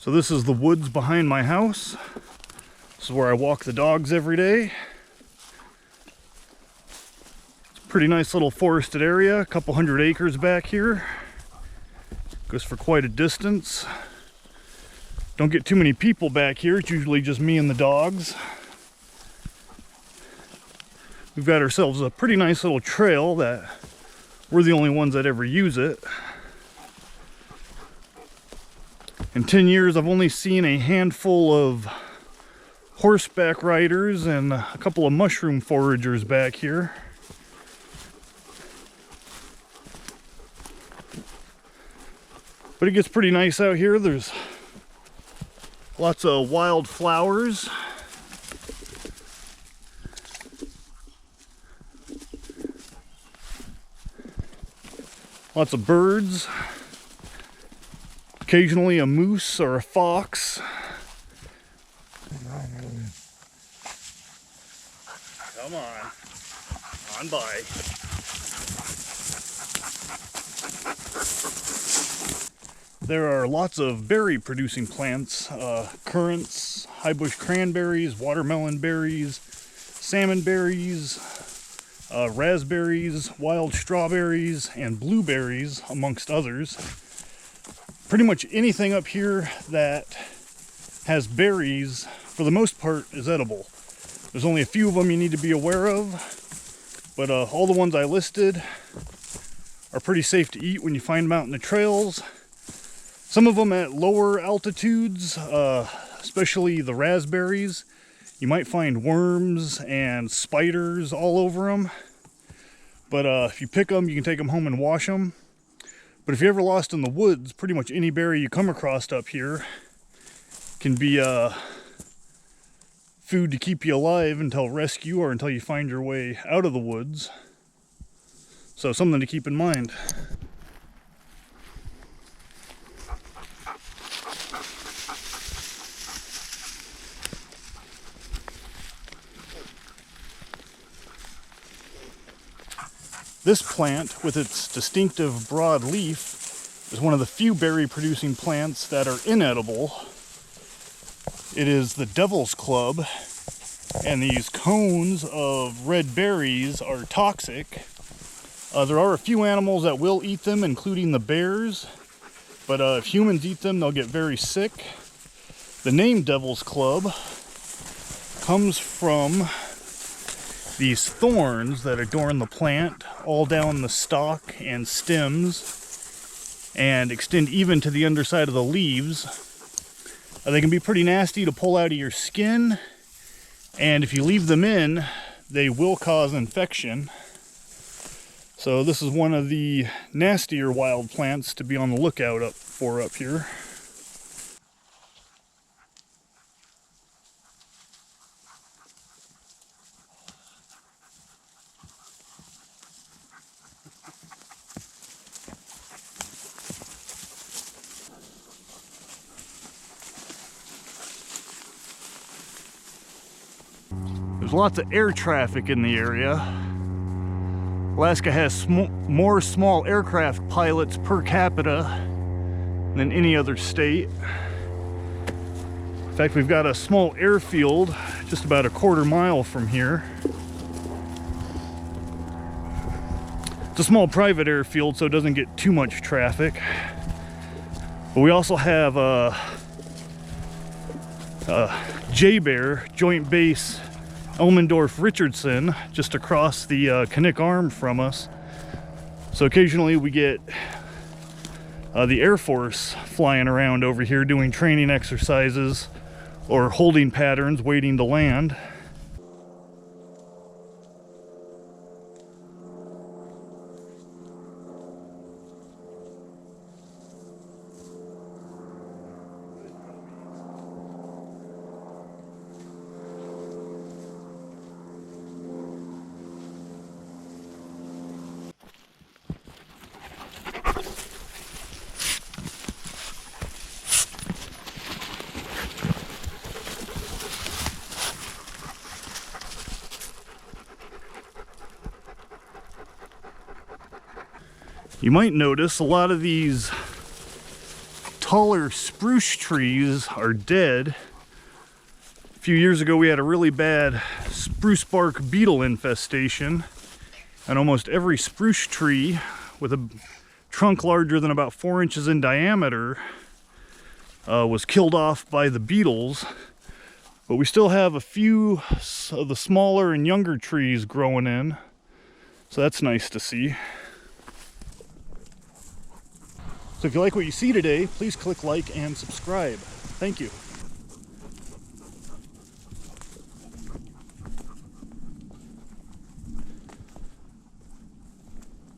So this is the woods behind my house. This is where I walk the dogs every day. It's a pretty nice little forested area, a couple hundred acres back here. Goes for quite a distance. Don't get too many people back here, it's usually just me and the dogs. We've got ourselves a pretty nice little trail that we're the only ones that ever use it. In 10 years, I've only seen a handful of horseback riders and a couple of mushroom foragers back here. But it gets pretty nice out here. There's lots of wild flowers. Lots of birds. Occasionally a moose or a fox. Come on by. There are lots of berry producing plants, currants, high bush cranberries, watermelon berries, salmon berries, raspberries, wild strawberries, and blueberries, amongst others. Pretty much anything up here that has berries, for the most part, is edible. There's only a few of them you need to be aware of, but all the ones I listed are pretty safe to eat when you find them out in the trails. Some of them at lower altitudes, especially the raspberries, you might find worms and spiders all over them. But if you pick them, you can take them home and wash them. But if you're ever lost in the woods, pretty much any berry you come across up here can be food to keep you alive until rescue or until you find your way out of the woods. So something to keep in mind. This plant, with its distinctive broad leaf, is one of the few berry producing plants that are inedible. It is the Devil's Club, and these cones of red berries are toxic. There are a few animals that will eat them, including the bears, but if humans eat them, they'll get very sick. The name Devil's Club comes from these thorns that adorn the plant all down the stalk and stems and extend even to the underside of the leaves. They can be pretty nasty to pull out of your skin, and if you leave them in, they will cause infection. So this is one of the nastier wild plants to be on the lookout for up here. There's lots of air traffic in the area. Alaska has more small aircraft pilots per capita than any other state. In fact, we've got a small airfield just about a quarter mile from here. It's a small private airfield, so it doesn't get too much traffic. But we also have J-Bear, Joint Base Elmendorf-Richardson, just across the Knik Arm from us. So occasionally we get the Air Force flying around over here doing training exercises or holding patterns waiting to land. You might notice a lot of these taller spruce trees are dead. A few years ago we had a really bad spruce bark beetle infestation, and almost every spruce tree with a trunk larger than about 4 inches in diameter was killed off by the beetles. But we still have a few of the smaller and younger trees growing in, so that's nice to see. So if you like what you see today, please click like and subscribe. Thank you.